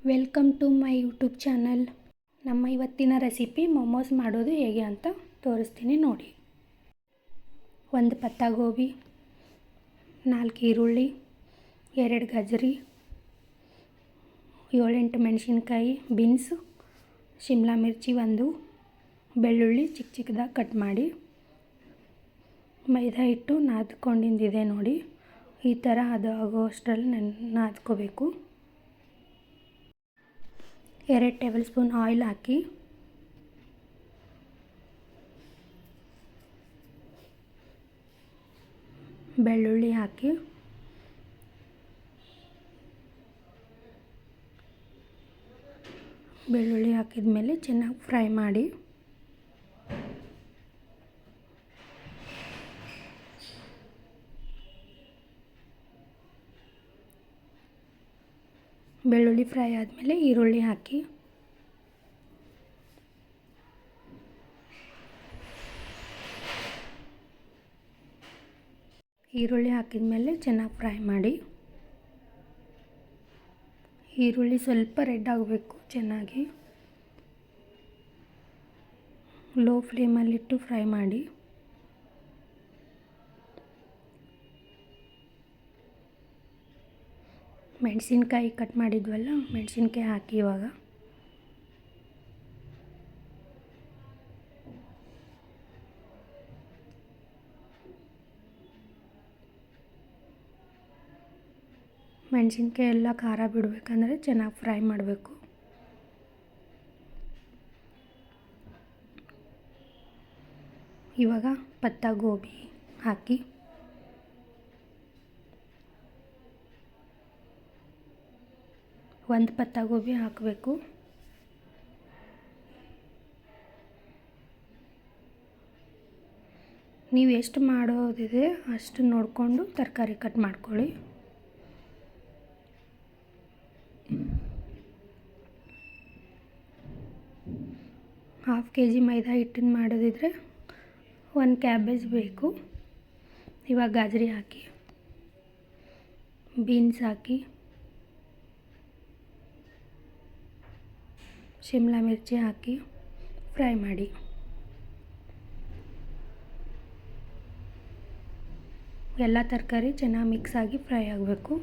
Welcome to my YouTube channel. ನಮ್ಮ ಇವತ್ತಿನ recipe momos ಮಾಡೋದು ಹೇಗೆ ಅಂತ ತೋರಿಸ್ತೀನಿ ನೋಡಿ. ಒಂದು ಪತ್ತ ಗೋಬಿ, 4 ಈರುಳ್ಳಿ, 2 ಗಜರಿ, 7-8 ಮೆಣಸಿನ್ಕಾಯಿ, ಬೀನ್ಸ್, ಶಿಮ್ಲಾ ಮಿರ್ಚಿ 1, ಬೆಳ್ಳುಳ್ಳಿ ಚಿಕ್ಕ ಚಿಕ್ಕದಾಗಿ ಕಟ್ ಮಾಡಿ, ಮೈದಾ ಹಿಟ್ಟು ನಾದ್ಕೊಂಡಿದ್ದಿದೆ ನೋಡಿ. ಈ ಥರ ಅದು ಆಗೋಷ್ಟರಲ್ಲಿ ನಾದ್ಕೋಬೇಕು. 2 ಟೇಬಲ್ ಸ್ಪೂನ್ ಆಯಿಲ್ ಹಾಕಿ, ಬೆಳ್ಳುಳ್ಳಿ ಹಾಕಿ, ಬೆಳ್ಳುಳ್ಳಿ ಹಾಕಿದ ಮೇಲೆ ಚೆನ್ನಾಗಿ ಫ್ರೈ ಮಾಡಿ, ಬೆಳ್ಳುಳ್ಳಿ ಫ್ರೈ ಆದಮೇಲೆ ಈರುಳ್ಳಿ ಹಾಕಿ, ಈರುಳ್ಳಿ ಹಾಕಿದ ಮೇಲೆ ಚೆನ್ನಾಗಿ ಫ್ರೈ ಮಾಡಿ. ಈರುಳ್ಳಿ ಸ್ವಲ್ಪ ರೆಡ್ ಆಗಬೇಕು, ಚೆನ್ನಾಗಿ ಲೋ ಫ್ಲೇಮಲ್ಲಿಟ್ಟು ಫ್ರೈ ಮಾಡಿ. ಮೆಣಸಿನ್ಕಾಯಿ ಕಟ್ ಮಾಡಿದ್ವಲ್ಲ, ಮೆಣಸಿನ್ಕಾಯಿ ಹಾಕಿ ಇವಾಗ. ಮೆಣಸಿನ್ಕಾಯಿ ಎಲ್ಲ ಖಾರ ಬಿಡಬೇಕಂದ್ರೆ ಚೆನ್ನಾಗಿ ಫ್ರೈ ಮಾಡಬೇಕು. ಇವಾಗ ಪತ್ತ ಗೋಬಿ ಹಾಕಿ, ಒಂದು ಪತ್ತ ಗೋಬಿ ಹಾಕಬೇಕು. ನೀವು ಎಷ್ಟು ಮಾಡೋದಿದೆ ಅಷ್ಟು ನೋಡಿಕೊಂಡು ತರಕಾರಿ ಕಟ್ ಮಾಡ್ಕೊಳ್ಳಿ. ಹಾಫ್ kg ಮೈದಾ ಹಿಟ್ಟಿನ ಮಾಡೋದಿದ್ರೆ 1 ಕ್ಯಾಬೇಜ್ ಬೇಕು. ಇವಾಗ ಗಾಜರಿ ಹಾಕಿ, ಬೀನ್ಸ್ ಹಾಕಿ, ಶಿಮ್ಲಾ ಮಿರ್ಚಿ ಹಾಕಿ ಫ್ರೈ ಮಾಡಿ. ಎಲ್ಲ ತರಕಾರಿ ಚೆನ್ನಾಗಿ ಮಿಕ್ಸ್ ಆಗಿ ಫ್ರೈ ಆಗಬೇಕು.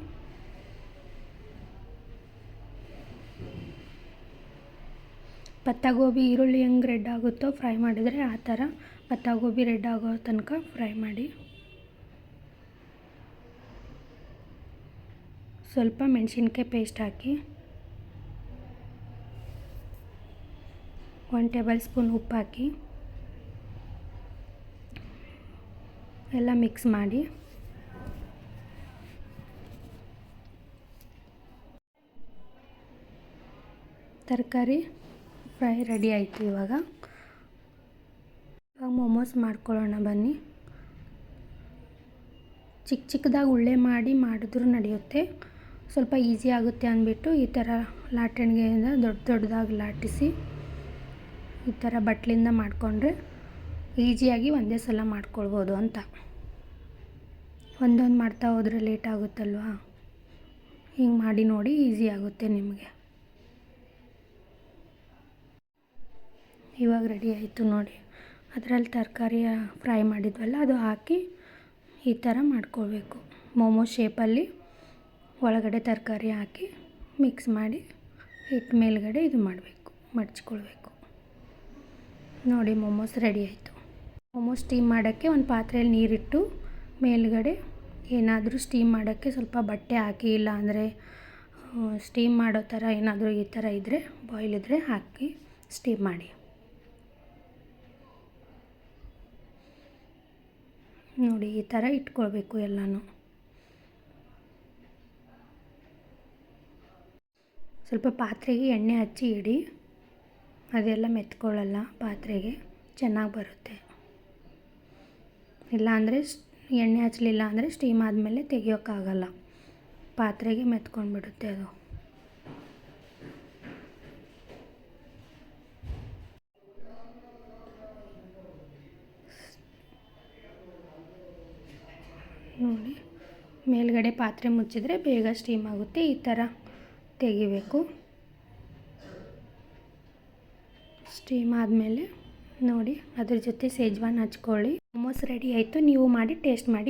ಪತ್ತ ಗೋಬಿ ಈರುಳ್ಳಿ ಹೆಂಗೆ ರೆಡ್ ಆಗುತ್ತೋ ಫ್ರೈ ಮಾಡಿದರೆ ಆ ಥರ ಪತ್ತ ಗೋಬಿ ರೆಡ್ ಆಗೋ ತನಕ ಫ್ರೈ ಮಾಡಿ. ಸ್ವಲ್ಪ ಮೆಣಸಿನ್ಕಾಯಿ ಪೇಸ್ಟ್ ಹಾಕಿ, 1 ಟೇಬಲ್ ಸ್ಪೂನ್ ಉಪ್ಪು ಹಾಕಿ ಎಲ್ಲ ಮಿಕ್ಸ್ ಮಾಡಿ. ತರಕಾರಿ ಫ್ರೈ ರೆಡಿ ಆಯಿತು. ಇವಾಗ ಮೊಮೋಸ್ ಮಾಡ್ಕೊಳ್ಳೋಣ ಬನ್ನಿ. ಚಿಕ್ಕ ಚಿಕ್ಕದಾಗಿ ಉಳ್ಳೆ ಮಾಡಿದ್ರೂ ನಡೆಯುತ್ತೆ. ಸ್ವಲ್ಪ ಈಸಿ ಆಗುತ್ತೆ ಅಂದ್ಬಿಟ್ಟು ಈ ಥರ ಲಾಟಣಿಗೆಯಿಂದ ದೊಡ್ಡದಾಗಿ ಲಾಟಿಸಿ ಈ ಥರ ಬಟ್ಲಿಂದ ಮಾಡಿಕೊಂಡ್ರೆ ಈಸಿಯಾಗಿ ಒಂದೇ ಸಲ ಮಾಡ್ಕೊಳ್ಬೋದು ಅಂತ. ಒಂದೊಂದು ಮಾಡ್ತಾ ಹೋದರೆ ಲೇಟ್ ಆಗುತ್ತಲ್ವ, ಹಿಂಗೆ ಮಾಡಿ ನೋಡಿ, ಈಸಿ ಆಗುತ್ತೆ ನಿಮಗೆ. ಇವಾಗ ರೆಡಿ ಆಯಿತು ನೋಡಿ. ಅದರಲ್ಲಿ ತರಕಾರಿ ಫ್ರೈ ಮಾಡಿದ್ವಲ್ಲ ಅದು ಹಾಕಿ ಈ ಥರ ಮಾಡ್ಕೊಳ್ಬೇಕು. ಮೊಮೋಸ್ ಶೇಪಲ್ಲಿ ಒಳಗಡೆ ತರಕಾರಿ ಹಾಕಿ ಮಿಕ್ಸ್ ಮಾಡಿ ಹಿಟ್ಟು ಮೇಲ್ಗಡೆ ಇದು ಮಾಡಬೇಕು, ಮಡ್ಚ್ಕೊಳ್ಬೇಕು ನೋಡಿ. ಮೊಮೋಸ್ ರೆಡಿ ಆಯಿತು. ಮೊಮೋಸ್ ಸ್ಟೀಮ್ ಮಾಡೋಕ್ಕೆ ಒಂದು ಪಾತ್ರೆಯಲ್ಲಿ ನೀರಿಟ್ಟು ಮೇಲ್ಗಡೆ ಏನಾದರೂ ಸ್ಟೀಮ್ ಮಾಡೋಕ್ಕೆ ಸ್ವಲ್ಪ ಬಟ್ಟೆ ಹಾಕಿ, ಇಲ್ಲ ಅಂದರೆ ಸ್ಟೀಮ್ ಮಾಡೋ ಥರ ಏನಾದರೂ ಈ ಥರ ಇದ್ದರೆ ಬಾಯ್ಲ್ ಇದ್ದರೆ ಹಾಕಿ ಸ್ಟೀಮ್ ಮಾಡಿ. ನೋಡಿ ಈ ಥರ ಇಟ್ಕೊಳ್ಬೇಕು ಎಲ್ಲನೂ. ಸ್ವಲ್ಪ ಪಾತ್ರೆಗೆ ಎಣ್ಣೆ ಹಚ್ಚಿ ಇಡಿ, ಅದೆಲ್ಲ ಮೆತ್ಕೊಳ್ಳಲ್ಲ, ಪಾತ್ರೆಗೆ ಚೆನ್ನಾಗಿ ಬರುತ್ತೆ. ಇಲ್ಲಾಂದರೆ ಎಣ್ಣೆ ಹಚ್ಚಲಿಲ್ಲ ಅಂದರೆ ಸ್ಟೀಮ್ ಆದಮೇಲೆ ತೆಗಿಯೋಕ್ಕಾಗಲ್ಲ, ಪಾತ್ರೆಗೆ ಮೆತ್ಕೊಂಡ್ಬಿಡುತ್ತೆ ಅದು. ನೋಡಿ ಮೇಲ್ಗಡೆ ಪಾತ್ರೆ ಮುಚ್ಚಿದರೆ ಬೇಗ ಸ್ಟೀಮ್ ಆಗುತ್ತೆ. ಈ ಥರ ತೆಗಿಬೇಕು. ಸ್ಟೀಮ್ ಆದಮೇಲೆ ನೋಡಿ ಅದ್ರ ಜೊತೆ ಸೇಜ್ವಾನ್ ಹಚ್ಕೊಳ್ಳಿ. ಮೋಮೋಸ್ ರೆಡಿ ಆಯಿತು. ನೀವು ಮಾಡಿ ಟೇಸ್ಟ್ ಮಾಡಿ.